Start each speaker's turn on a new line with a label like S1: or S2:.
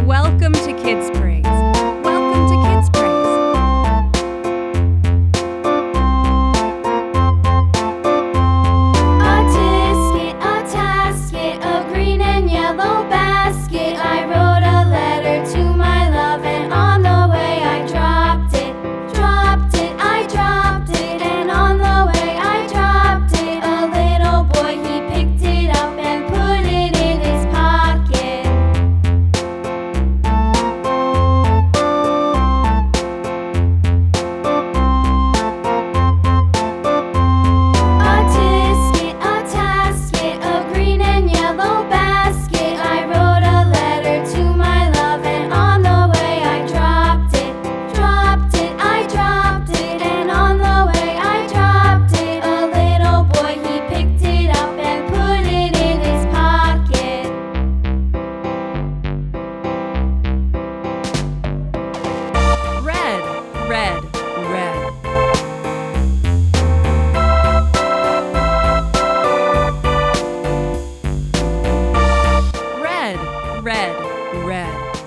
S1: Welcome to Kids Praise. Welcome to Kids Praise.
S2: A tasket, a green and yellow basket. I wrote a letter to my love, and on the way I dropped it. I dropped it, and on the way I dropped it. A little boy, he picked it up and put it in his pocket. A tasket, a green and yellow basket. I wrote a letter to my love, and on the way I dropped it. I dropped it, and on the way I dropped it. A little boy, he picked it up and put it in his pocket.
S1: Red, red, red. Red, red, red.